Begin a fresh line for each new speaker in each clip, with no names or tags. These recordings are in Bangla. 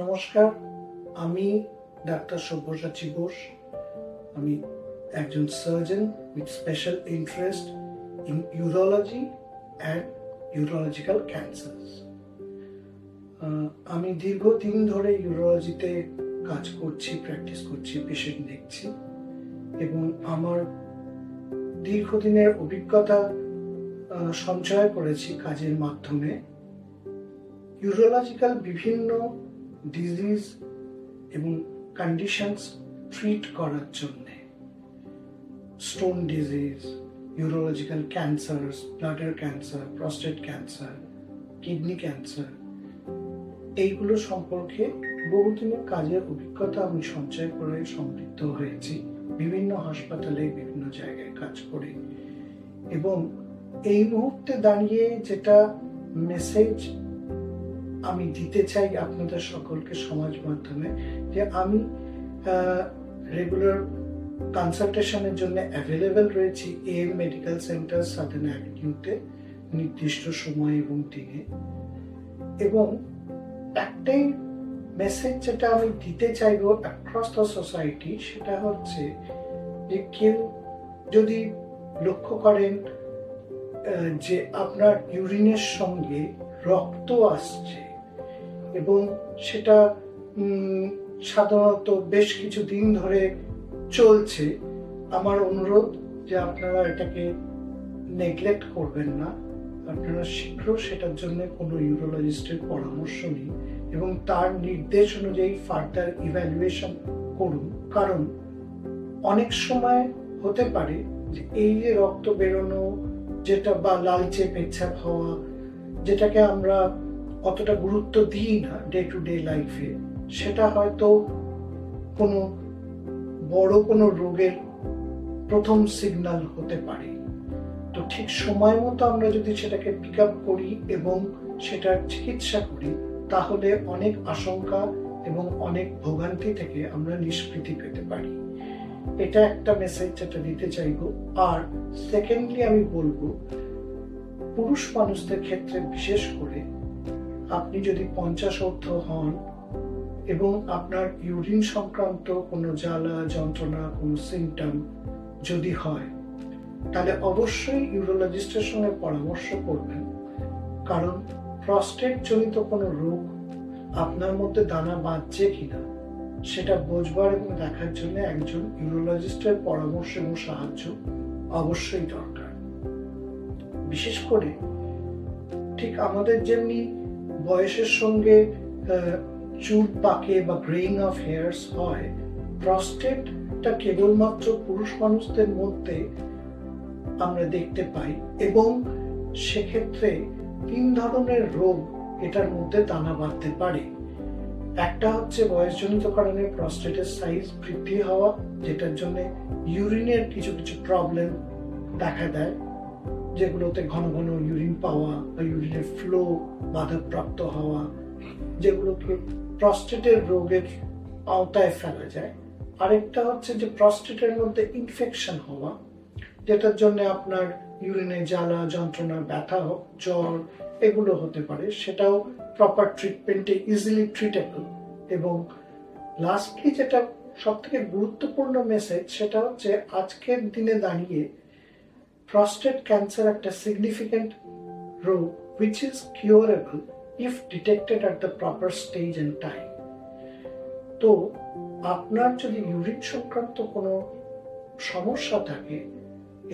নমস্কার, আমি ডাক্তার সব্যসাচী বোস। আমি একজন surgeon with special interest in urology and urological cancers. আমি দীর্ঘদিন ধরে ইউরোলজিতে কাজ করছি, প্র্যাকটিস করছি, পেশেন্ট দেখছি এবং আমার দীর্ঘদিনের অভিজ্ঞতা সঞ্চয় করেছি কাজের মাধ্যমে। ইউরোলজিক্যাল বিভিন্ন ডিজিজ এবং কন্ডিশনস ট্রিট করার জন্যে, stone disease, urological cancer, bladder cancer, prostate cancer, kidney cancer, এইগুলো সম্পর্কে বহুদিনের কাজের অভিজ্ঞতা আমি সঞ্চয় করে সমৃদ্ধ হয়েছি বিভিন্ন হাসপাতালে, বিভিন্ন জায়গায় কাজ করে। এবং এই মুহূর্তে দাঁড়িয়ে যেটা মেসেজ আমি দিতে চাই আপনাদের সকলকে সমাজ মাধ্যমে, যে আমি রেগুলার কনসালটেশনের জন্য অ্যাভেলেবেল রয়েছি AM মেডিকেল সেন্টার, সাদার্ন অ্যাভিনিউতে, নির্দিষ্ট সময় এবং দিনে। এবং একটাই মেসেজ যেটা আমি দিতে চাইবো অ্যাক্রস দ্য সোসাইটি, সেটা হচ্ছে যে কেউ যদি লক্ষ্য করেন যে আপনার ইউরিনের সঙ্গে রক্ত আসছে এবং সেটা সাধারণত বেশ কিছু দিন ধরে চলছে, আমার অনুরোধ যে আপনারা এটাকে নেগলেক্ট করবেন না। আপনারা শীঘ্র সেটার জন্য কোনো ইউরোলজিস্টের পরামর্শ নিন এবং তার নির্দেশ অনুযায়ী ফার্দার ইভ্যালুয়েশন করুন। কারণ অনেক সময় হতে পারে যে এই যে রক্ত বেরোনো যেটা বা লালচে পেচ্ছাপ হওয়া, যেটাকে আমরা অতটা গুরুত্ব দিই না ডে টু ডে লাইফে, সেটা হয়তো কোনো বড় কোনো রোগের প্রথম সিগন্যাল হতে পারে। তো ঠিক সময় মতো আমরা যদি সেটাকে পিক আপ করি এবং সেটার চিকিৎসা করি, তাহলে অনেক আশঙ্কা এবং অনেক ভোগান্তি থেকে আমরা নিষ্কৃতি পেতে পারি। এটা একটা মেসেজ যেটা দিতে চাইবো। আর সেকেন্ডলি আমি বলবো, পুরুষ মানুষদের ক্ষেত্রে বিশেষ করে আপনি যদি 50 ঊর্ধ্ব হন এবং আপনার ইউরিন সংক্রান্ত কোনো জ্বালা যন্ত্রণা, কোনো সিমটম যদি হয়, তাহলে অবশ্যই ইউরোলজিস্টের সঙ্গে পরামর্শ করবেন। কারণ প্রস্টেট জনিত কোনো রোগ আপনার মধ্যে দানা বাঁধছে কিনা সেটা বোঝবার এবং দেখার জন্য একজন ইউরোলজিস্টের পরামর্শ এবং সাহায্য অবশ্যই দরকার। বিশেষ করে ঠিক আমাদের যেমনি বয়সের সঙ্গে চুল পাকে বা গ্রেইং অফ হেয়ার্স হয়, প্রস্টেটটা কেবলমাত্র পুরুষ মানুষদের মধ্যে আমরা দেখতে পাই এবং সেক্ষেত্রে 3 ধরনের রোগ এটার মধ্যে দানা বাঁধতে পারে। একটা হচ্ছে বয়সজনিত কারণে প্রস্টেটের সাইজ বৃদ্ধি হওয়া, যেটার জন্য ইউরিনের কিছু কিছু প্রবলেম দেখা দেয়, যেগুলোতে ঘন ঘন ইউরিন পাওয়া বা ইউরিনের ফ্লো বাধাপ্রাপ্ত হওয়া, যেগুলোকে প্রস্টেটের রোগের আওতায় ফেলা যায়। আরেকটা হচ্ছে যে প্রস্টেটের মধ্যে ইনফেকশন হওয়া, যেটার জন্য আপনার ইউরিনে জ্বালা যন্ত্রণা, ব্যথা, জ্বর এগুলো হতে পারে। সেটাও প্রপার ট্রিটমেন্টে ইজিলি ট্রিটেবল। এবং লাস্টলি যেটা সব থেকে গুরুত্বপূর্ণ মেসেজ, সেটা হচ্ছে আজকের দিনে দাঁড়িয়ে প্রস্টেট ক্যান্সার একটা সিগনিফিক্যান্ট রোগ which is curable if detected at the proper stage and time. তো আপনার যদি ইউরিন সংক্রান্ত কোনো সমস্যা থাকে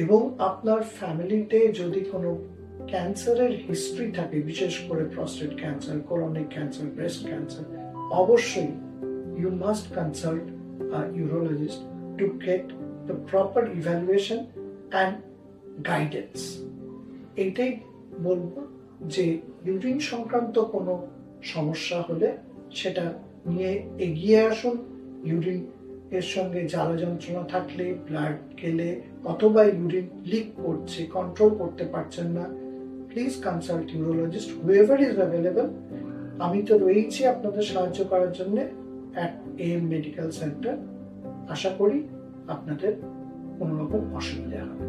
এবং আপনার ফ্যামিলিতে যদি কোনো ক্যান্সারের হিস্ট্রি থাকে, বিশেষ করে prostate cancer, colonic cancer, breast cancer, অবশ্যই you must consult a urologist to get the proper evaluation and guidance. এইটাই বলবো যে ইউরিন সংক্রান্ত কোনো সমস্যা হলে সেটা নিয়ে এগিয়ে আসুন। ইউরিন এর সঙ্গে জ্বালা যন্ত্রণা থাকলে, ব্লাড গেলে, অথবা ইউরিন লিক করছে, কন্ট্রোল করতে পারছেন না, please consult urologist whoever is available. আমি তো রয়েছি আপনাদের সাহায্য করার জন্য অ্যাট AM মেডিকেল সেন্টার। আশা করি আপনাদের কোনো রকম অসুবিধা হবে।